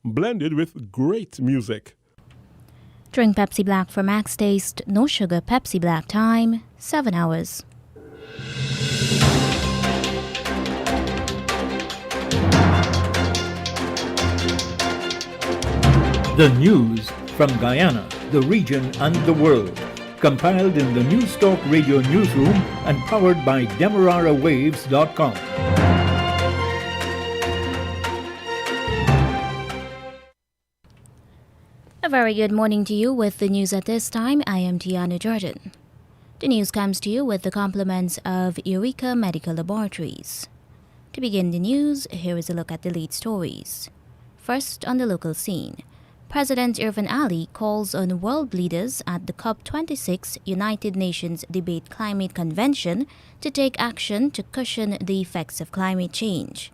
blended with great music. Drink Pepsi Black for max taste, no sugar Pepsi Black time, 7 hours. The news from Guyana, the region and the world. Compiled in the News Talk Radio newsroom and powered by DemeraraWaves.com. A very good morning to you with the news at this time. I am Tiana Jordan. The news comes to you with the compliments of Eureka Medical Laboratories. To begin the news, here is a look at the lead stories. First, on the local scene. President Irfan Ali calls on world leaders at the COP26 United Nations Debate Climate Convention to take action to cushion the effects of climate change.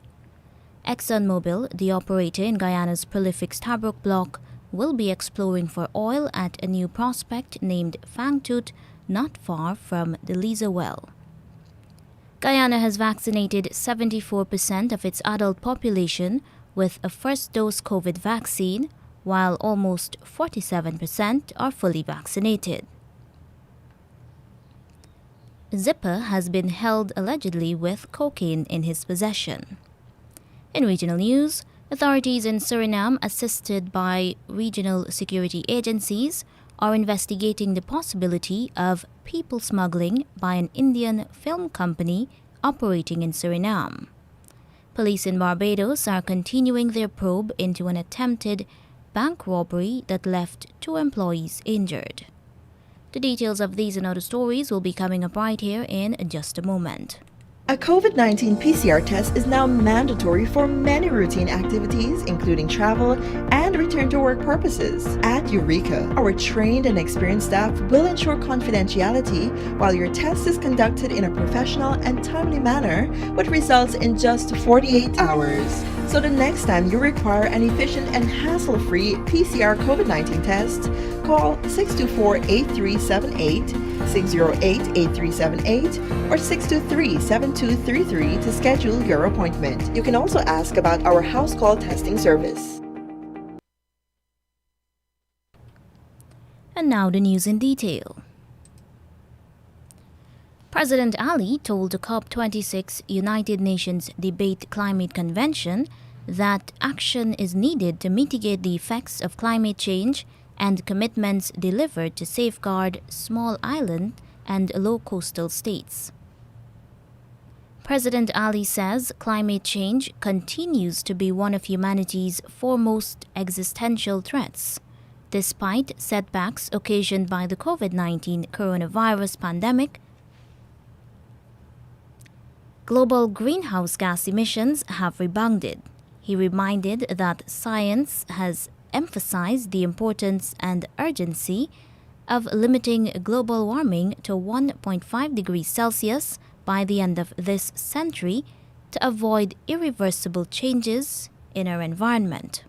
ExxonMobil, the operator in Guyana's prolific Stabroek block, will be exploring for oil at a new prospect named Fangtooth, not far from the Liza well. Guyana has vaccinated 74% of its adult population with a first-dose COVID vaccine, while almost 47% are fully vaccinated. Zipper has been held allegedly with cocaine in his possession. In regional news, authorities in Suriname, assisted by regional security agencies, are investigating the possibility of people smuggling by an Indian film company operating in Suriname. Police in Barbados are continuing their probe into an attempted bank robbery that left 2 employees injured. The details of these and other stories will be coming up right here in just a moment. A COVID-19 PCR test is now mandatory for many routine activities, including travel and return to work purposes. At Eureka, our trained and experienced staff will ensure confidentiality while your test is conducted in a professional and timely manner, with results in just 48 hours. So the next time you require an efficient and hassle-free PCR COVID-19 test, call 624-8378, 608-8378, or 623-7233 to schedule your appointment. You can also ask about our house call testing service. And now the news in detail. President Ali told the COP26 United Nations Debate Climate Convention that action is needed to mitigate the effects of climate change and commitments delivered to safeguard small island and low coastal states. President Ali says climate change continues to be one of humanity's foremost existential threats, despite setbacks occasioned by the COVID-19 coronavirus pandemic. Global greenhouse gas emissions have rebounded. He reminded that science has emphasized the importance and urgency of limiting global warming to 1.5 degrees Celsius by the end of this century to avoid irreversible changes in our environment.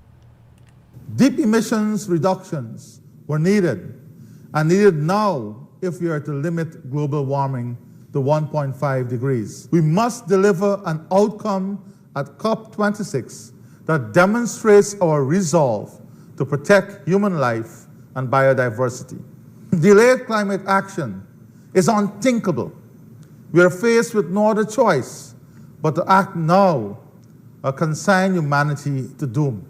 Deep emissions reductions were needed and needed now if we are to limit global warming to 1.5 degrees. We must deliver an outcome at COP26 that demonstrates our resolve to protect human life and biodiversity. Delayed climate action is unthinkable. We are faced with no other choice but to act now or consign humanity to doom.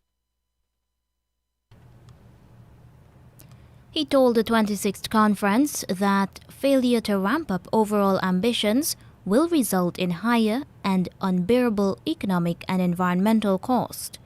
He told the 26th conference that failure to ramp up overall ambitions will result in higher and unbearable economic and environmental cost.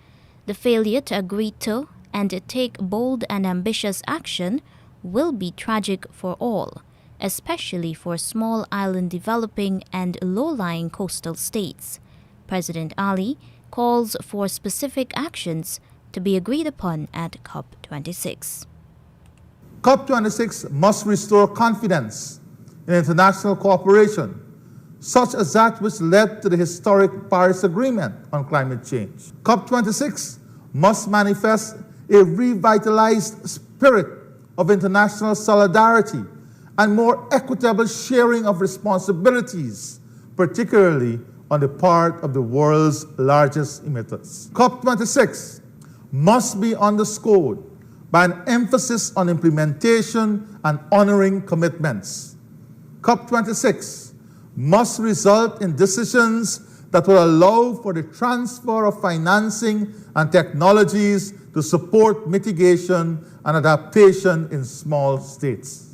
The failure to agree to and take bold and ambitious action will be tragic for all, especially for small island developing and low-lying coastal states. President Ali calls for specific actions to be agreed upon at COP26. COP26 must restore confidence in international cooperation, such as that which led to the historic Paris Agreement on climate change. COP26 must manifest a revitalized spirit of international solidarity and more equitable sharing of responsibilities, particularly on the part of the world's largest emitters. COP26 must be underscored by an emphasis on implementation and honoring commitments. COP26 must result in decisions that will allow for the transfer of financing and technologies to support mitigation and adaptation in small states.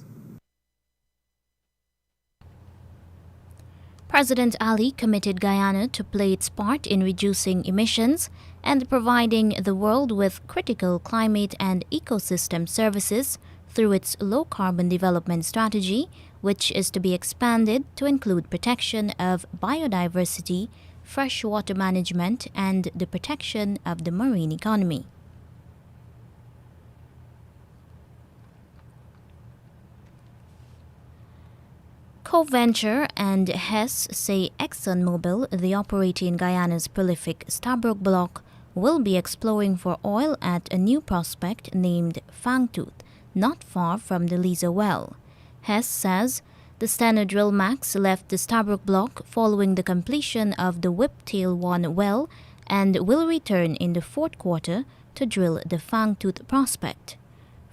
President Ali committed Guyana to play its part in reducing emissions and providing the world with critical climate and ecosystem services through its low-carbon development strategy, which is to be expanded to include protection of biodiversity, freshwater management, and the protection of the marine economy. CoVenture and Hess say ExxonMobil, the operator in Guyana's prolific Stabroek Block, will be exploring for oil at a new prospect named Fangtooth, not far from the Liza well. Hess says the Stena Drill Max left the Stabroek Block following the completion of the Whiptail-1 well and will return in the fourth quarter to drill the Fangtooth prospect.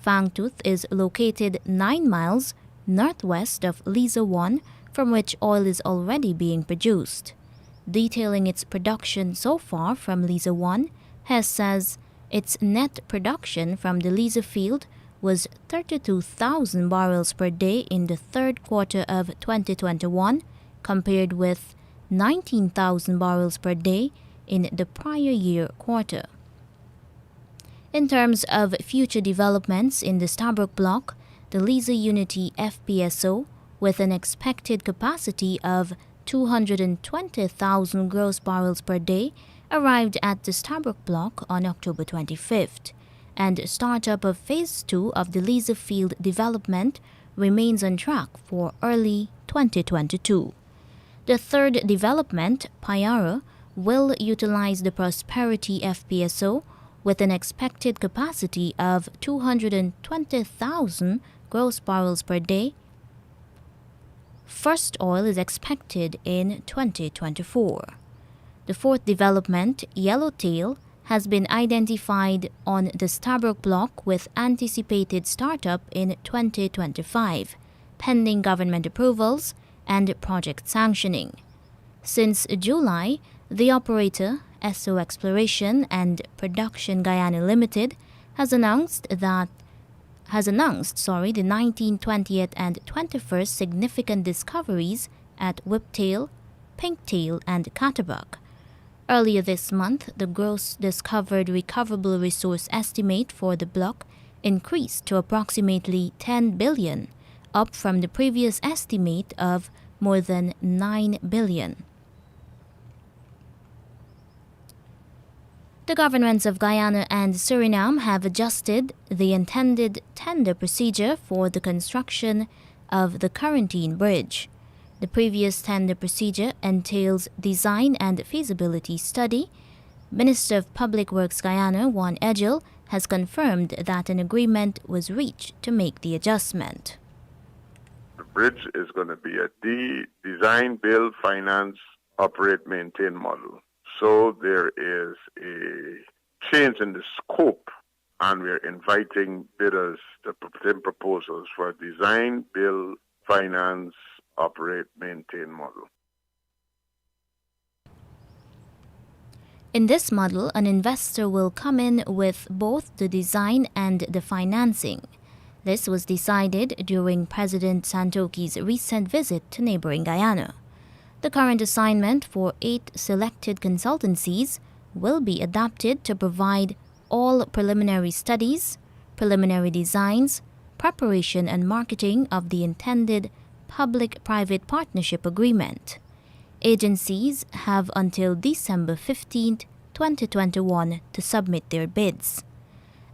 Fangtooth is located 9 miles northwest of Liza 1, from which oil is already being produced. Detailing its production so far from Liza 1, Hess says its net production from the Liza field was 32,000 barrels per day in the third quarter of 2021, compared with 19,000 barrels per day in the prior year quarter. In terms of future developments in the Stabroek Block, the Liza Unity FPSO, with an expected capacity of 220,000 gross barrels per day, arrived at the Stabroek Block on October 25th, and startup of Phase 2 of the Liza field development remains on track for early 2022. The third development, Payara, will utilize the Prosperity FPSO with an expected capacity of 220,000 gross barrels per day. First oil is expected in 2024. The fourth development, Yellowtail, has been identified on the Stabroek Block with anticipated startup in 2025, pending government approvals and project sanctioning. Since July, the operator, Esso Exploration and Production Guyana Limited, has announced the 19th, 20th, and 21st significant discoveries at Whiptail, Pinktail, and Catterbuck. Earlier this month, the gross discovered recoverable resource estimate for the block increased to approximately 10 billion, up from the previous estimate of more than 9 billion. The governments of Guyana and Suriname have adjusted the intended tender procedure for the construction of the Quarantine Bridge. The previous tender procedure entails design and feasibility study. Minister of Public Works Guyana, Juan Edgel, has confirmed that an agreement was reached to make the adjustment. The bridge is going to be a design, build, finance, operate, maintain model. So there is a change in the scope, and we're inviting bidders to put in proposals for a design, build, finance, operate, maintain model. In this model, an investor will come in with both the design and the financing. This was decided during President Santoki's recent visit to neighboring Guyana. The current assignment for 8 selected consultancies will be adapted to provide all preliminary studies, preliminary designs, preparation and marketing of the intended public-private partnership agreement. Agencies have until December 15, 2021 to submit their bids.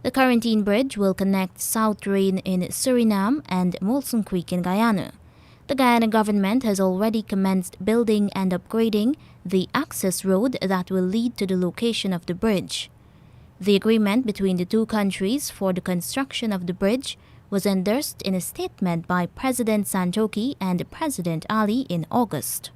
The Quarantine Bridge will connect South Rain in Suriname and Molson Creek in Guyana. The Guyana government has already commenced building and upgrading the access road that will lead to the location of the bridge. The agreement between the two countries for the construction of the bridge was endorsed in a statement by President Santoki and President Ali in August.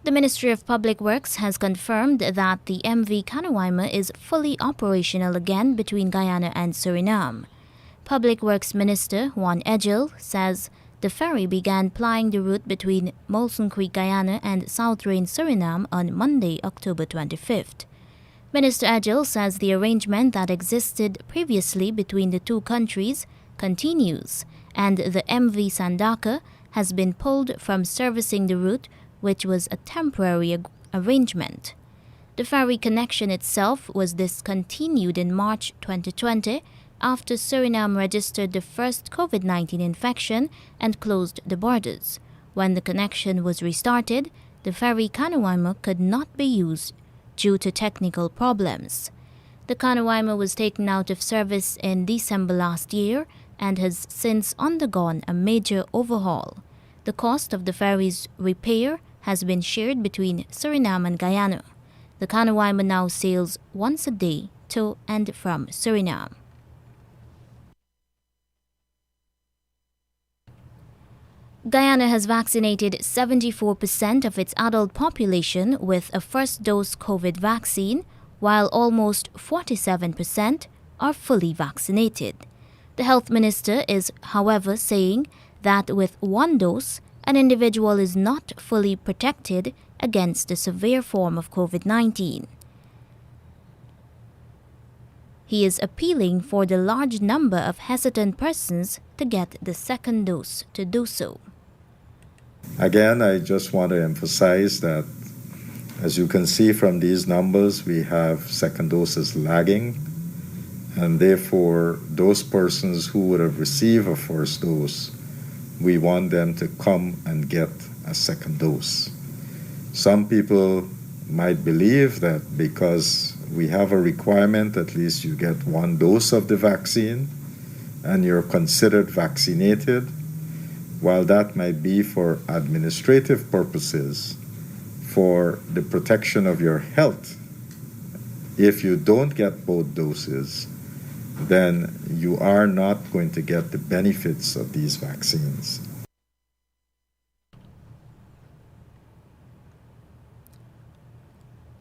The Ministry of Public Works has confirmed that the MV Kanawaima is fully operational again between Guyana and Suriname. Public Works Minister Juan Egil says the ferry began plying the route between Molson Creek, Guyana and South Rain, Suriname on Monday, October 25th. Minister Egil says the arrangement that existed previously between the two countries continues, and the MV Sandaka has been pulled from servicing the route, which was a temporary arrangement. The ferry connection itself was discontinued in March 2020 after Suriname registered the first COVID-19 infection and closed the borders. When the connection was restarted, the ferry Kanawaima could not be used due to technical problems. The Kanawaima was taken out of service in December last year and has since undergone a major overhaul. The cost of the ferry's repair has been shared between Suriname and Guyana. The Kanawaima now sails once a day to and from Suriname. Guyana has vaccinated 74% of its adult population with a first-dose COVID vaccine, while almost 47% are fully vaccinated. The health minister is, however, saying that with one dose, an individual is not fully protected against a severe form of COVID-19. He is appealing for the large number of hesitant persons to get the second dose to do so. Again, I just want to emphasize that, as you can see from these numbers, we have second doses lagging, and therefore those persons who would have received a first dose, we want them to come and get a second dose. Some people might believe that because we have a requirement, at least you get one dose of the vaccine and you're considered vaccinated. While that might be for administrative purposes, for the protection of your health, if you don't get both doses, then you are not going to get the benefits of these vaccines.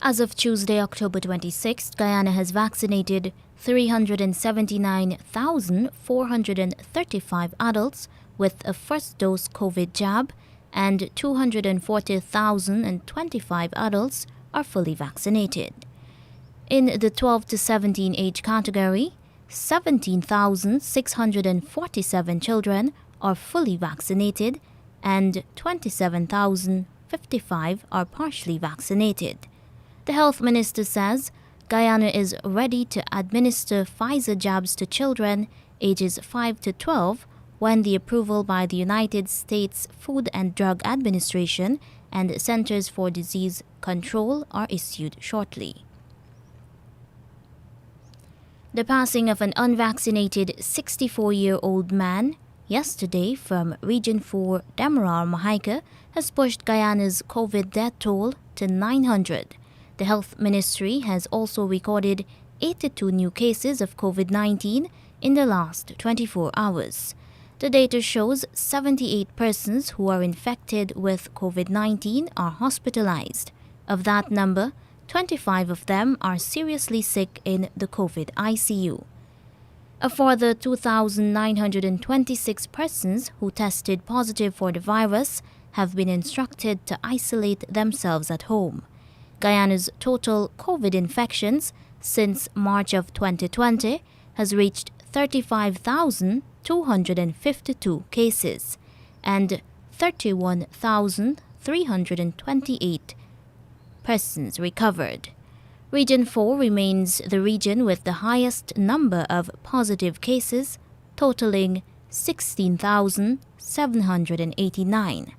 As of Tuesday, October 26th, Guyana has vaccinated 379,435 adults with a first-dose COVID jab, and 240,025 adults are fully vaccinated. In the 12 to 17 age category, 17,647 children are fully vaccinated and 27,055 are partially vaccinated. The health minister says Guyana is ready to administer Pfizer jabs to children ages 5 to 12 when the approval by the United States Food and Drug Administration and Centers for Disease Control are issued shortly. The passing of an unvaccinated 64-year-old man yesterday from Region 4 Demerara, Mahaica has pushed Guyana's COVID death toll to 900. The Health Ministry has also recorded 82 new cases of COVID-19 in the last 24 hours. The data shows 78 persons who are infected with COVID-19 are hospitalized. Of that number, 25 of them are seriously sick in the COVID ICU. A further 2,926 persons who tested positive for the virus have been instructed to isolate themselves at home. Guyana's total COVID infections since March of 2020 has reached 35,252 cases and 31,328 persons recovered. Region 4 remains the region with the highest number of positive cases, totaling 16,789.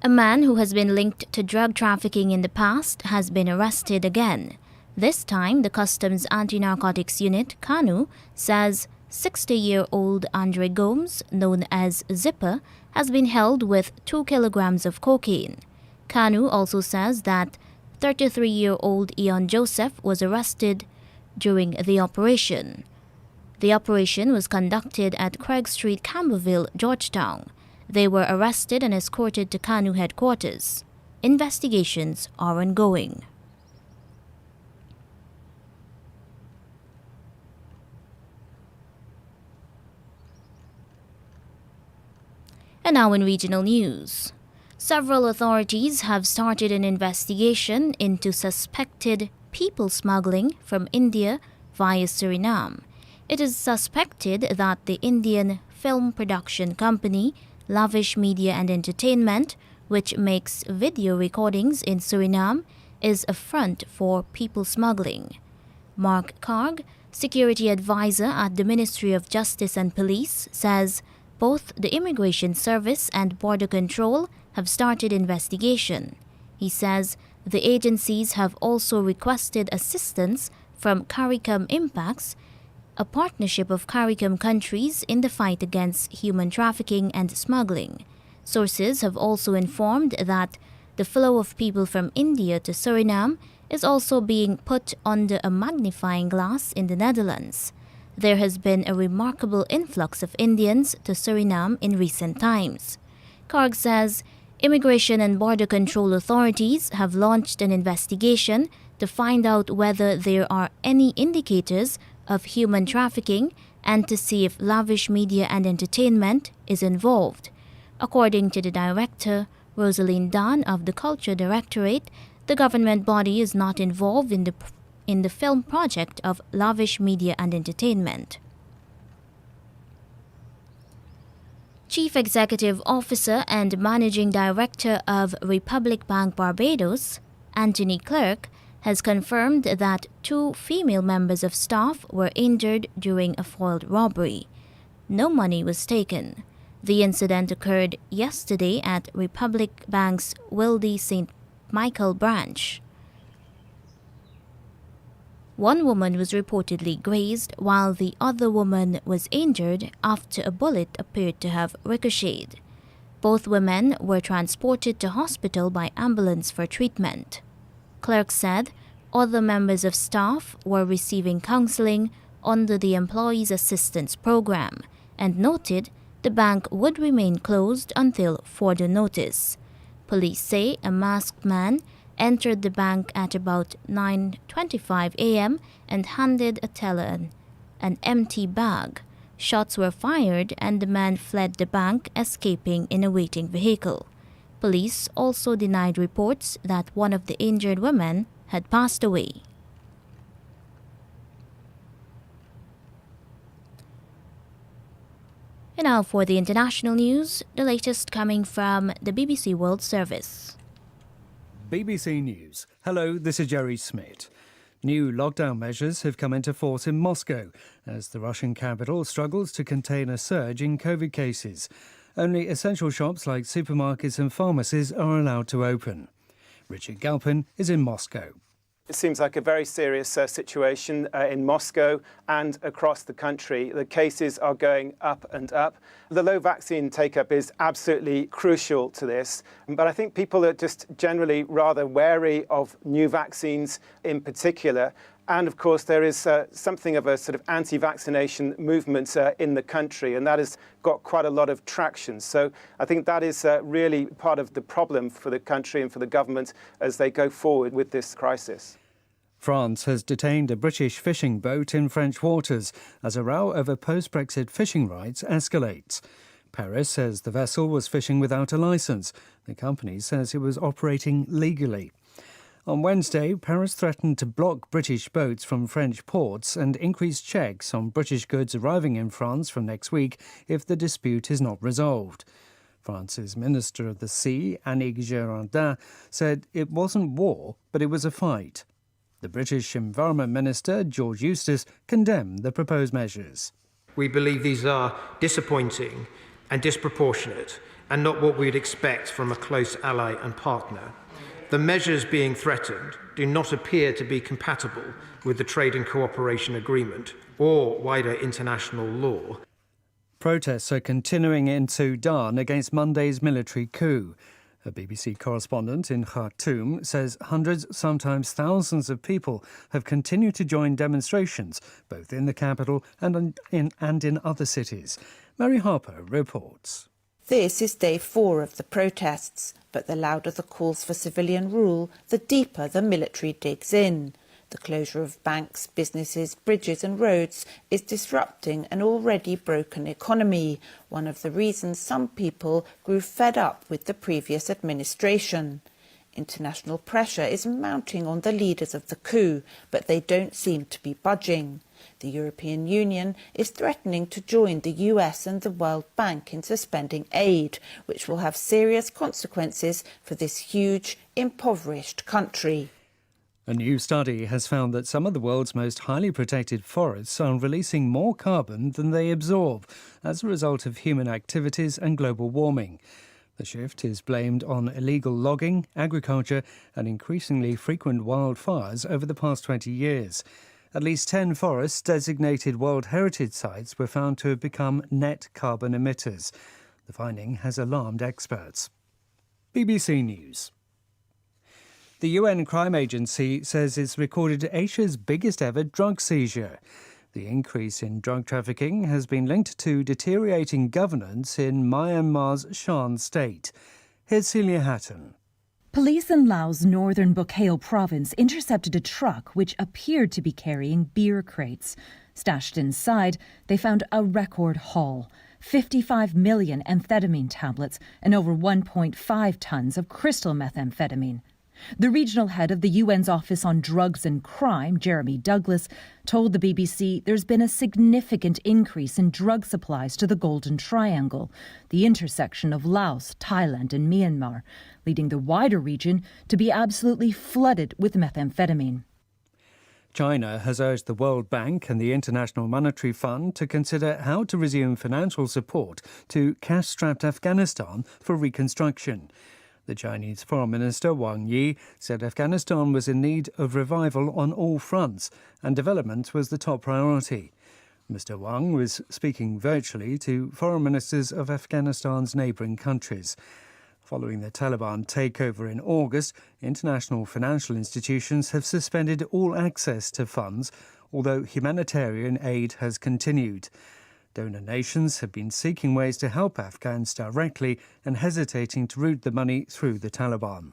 A man who has been linked to drug trafficking in the past has been arrested again. This time, the Customs Anti-Narcotics Unit, KANU, says 60-year-old Andre Gomes, known as Zipper, has been held with 2 kilograms of cocaine. KANU also says that 33-year-old Ian Joseph was arrested during the operation. The operation was conducted at Craig Street, Camberville, Georgetown. They were arrested and escorted to Kanu headquarters. Investigations are ongoing. And now in regional news. Several authorities have started an investigation into suspected people smuggling from India via Suriname. It is suspected that the Indian film production company Lavish Media and Entertainment, which makes video recordings in Suriname, is a front for people smuggling. Mark Karg, security advisor at the Ministry of Justice and Police, says both the Immigration Service and Border Control have started investigation. He says the agencies have also requested assistance from CARICOM Impacts, a partnership of CARICOM countries in the fight against human trafficking and smuggling. Sources have also informed that the flow of people from India to Suriname is also being put under a magnifying glass in the Netherlands. There has been a remarkable influx of Indians to Suriname in recent times. Karg says Immigration and Border Control authorities have launched an investigation to find out whether there are any indicators of human trafficking and to see if Lavish Media and Entertainment is involved. According to the director, Rosaline Dunn of the Culture Directorate, the government body is not involved in the film project of Lavish Media and Entertainment. Chief Executive Officer and Managing Director of Republic Bank Barbados, Anthony Clerk, has confirmed that 2 female members of staff were injured during a foiled robbery. No money was taken. The incident occurred yesterday at Republic Bank's Wildy St. Michael branch. One woman was reportedly grazed, while the other woman was injured after a bullet appeared to have ricocheted. Both women were transported to hospital by ambulance for treatment. Clerk said other members of staff were receiving counseling under the Employees Assistance Program and noted the bank would remain closed until further notice. Police say a masked man entered the bank at about 9:25 a.m. and handed a teller an empty bag. Shots were fired and the man fled the bank, escaping in a waiting vehicle. Police also denied reports that one of the injured women had passed away. And now for the international news, the latest coming from the BBC World Service. BBC News. Hello, this is Jerry Smith. New lockdown measures have come into force in Moscow as the Russian capital struggles to contain a surge in COVID cases. Only essential shops like supermarkets and pharmacies are allowed to open. Richard Galpin is in Moscow. It seems like a very serious situation in Moscow and across the country. The cases are going up and up. The low vaccine take-up is absolutely crucial to this. But I think people are just generally rather wary of new vaccines in particular. And of course, there is something of a sort of anti-vaccination movement in the country, and that has got quite a lot of traction. So I think that is really part of the problem for the country and for the government as they go forward with this crisis. France has detained a British fishing boat in French waters as a row over post-Brexit fishing rights escalates. Paris says the vessel was fishing without a licence. The company says it was operating legally. On Wednesday, Paris threatened to block British boats from French ports and increase checks on British goods arriving in France from next week if the dispute is not resolved. France's Minister of the Sea, Annick Girardin, said it wasn't war, but it was a fight. The British Environment Minister, George Eustace, condemned the proposed measures. We believe these are disappointing and disproportionate and not what we'd expect from a close ally and partner. The measures being threatened do not appear to be compatible with the Trade and Cooperation Agreement or wider international law. Protests are continuing in Sudan against Monday's military coup. A BBC correspondent in Khartoum says hundreds, sometimes thousands of people have continued to join demonstrations, both in the capital and in other cities. Mary Harper reports. This is day 4 of the protests, but the louder the calls for civilian rule, the deeper the military digs in. The closure of banks, businesses, bridges and roads is disrupting an already broken economy, one of the reasons some people grew fed up with the previous administration. International pressure is mounting on the leaders of the coup, but they don't seem to be budging. The European Union is threatening to join the US and the World Bank in suspending aid, which will have serious consequences for this huge, impoverished country. A new study has found that some of the world's most highly protected forests are releasing more carbon than they absorb as a result of human activities and global warming. The shift is blamed on illegal logging, agriculture and increasingly frequent wildfires over the past 20 years. At least 10 forests designated World Heritage Sites were found to have become net carbon emitters. The finding has alarmed experts. BBC News. The UN Crime Agency says it's recorded Asia's biggest ever drug seizure. The increase in drug trafficking has been linked to deteriorating governance in Myanmar's Shan state. Here's Celia Hatton. Police in Laos' northern Bokeo province intercepted a truck which appeared to be carrying beer crates. Stashed inside, they found a record haul: 55 million amphetamine tablets and over 1.5 tons of crystal methamphetamine. The regional head of the UN's Office on Drugs and Crime, Jeremy Douglas, told the BBC there's been a significant increase in drug supplies to the Golden Triangle, the intersection of Laos, Thailand and Myanmar, leading the wider region to be absolutely flooded with methamphetamine. China has urged the World Bank and the International Monetary Fund to consider how to resume financial support to cash-strapped Afghanistan for reconstruction. The Chinese Foreign Minister Wang Yi said Afghanistan was in need of revival on all fronts and development was the top priority. Mr. Wang was speaking virtually to foreign ministers of Afghanistan's neighbouring countries. Following the Taliban takeover in August, international financial institutions have suspended all access to funds, although humanitarian aid has continued. Donor nations have been seeking ways to help Afghans directly and hesitating to route the money through the Taliban.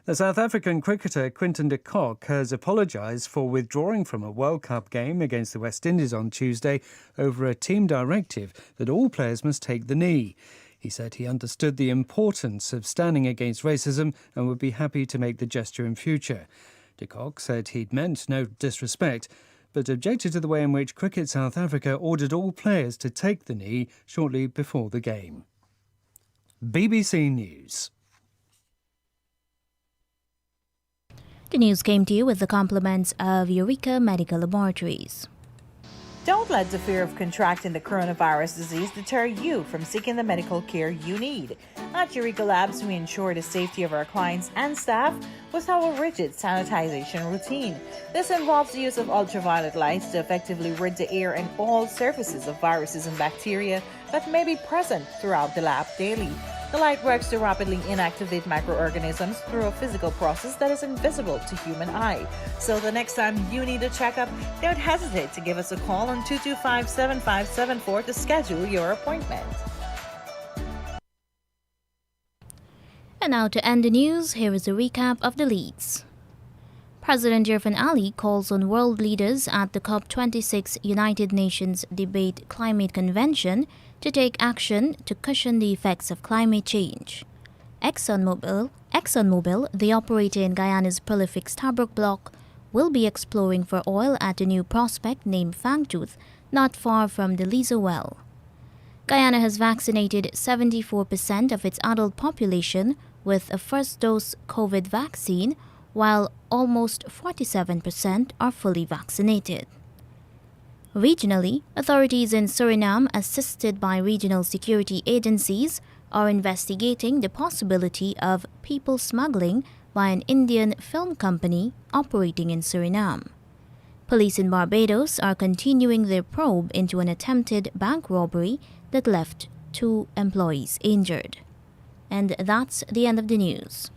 The South African cricketer Quinton de Kock has apologised for withdrawing from a World Cup game against the West Indies on Tuesday over a team directive that all players must take the knee. He said he understood the importance of standing against racism and would be happy to make the gesture in future. De Kock said he'd meant no disrespect, but objected to the way in which Cricket South Africa ordered all players to take the knee shortly before the game. BBC News. The news came to you with the compliments of Eureka Medical Laboratories. Don't let the fear of contracting the coronavirus disease deter you from seeking the medical care you need. At Eureka Labs, we ensure the safety of our clients and staff with our rigid sanitization routine. This involves the use of ultraviolet lights to effectively rid the air and all surfaces of viruses and bacteria that may be present throughout the lab daily. The light works to rapidly inactivate microorganisms through a physical process that is invisible to human eye. So the next time you need a checkup, don't hesitate to give us a call on 225-7574 to schedule your appointment. And now to end the news, here is a recap of the leads. President Irfan Ali calls on world leaders at the COP26 United Nations Debate Climate Convention to take action to cushion the effects of climate change. ExxonMobil, the operator in Guyana's prolific Stabroek block, will be exploring for oil at a new prospect named Fangtooth, not far from the Liza well. Guyana has vaccinated 74% of its adult population with a first-dose COVID vaccine, while almost 47% are fully vaccinated. Regionally, authorities in Suriname, assisted by regional security agencies, are investigating the possibility of people smuggling by an Indian film company operating in Suriname. Police in Barbados are continuing their probe into an attempted bank robbery that left 2 employees injured. And that's the end of the news.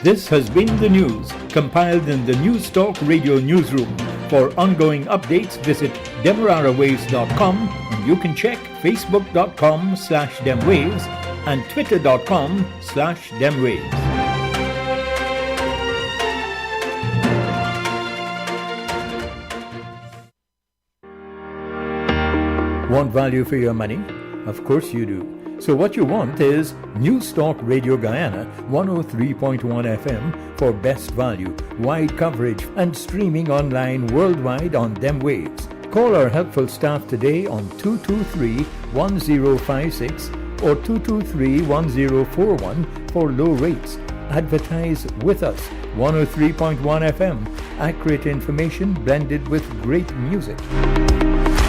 This has been the news, compiled in the News Talk Radio Newsroom. For ongoing updates, visit demerarawaves.com, and you can check facebook.com/demwaves and twitter.com/demwaves. Want value for your money? Of course you do. So what you want is News Talk Radio Guyana 103.1 FM for best value, wide coverage, and streaming online worldwide on Dem Waves. Call our helpful staff today on 223-1056 or 223-1041 for low rates. Advertise with us. 103.1 FM. Accurate information blended with great music.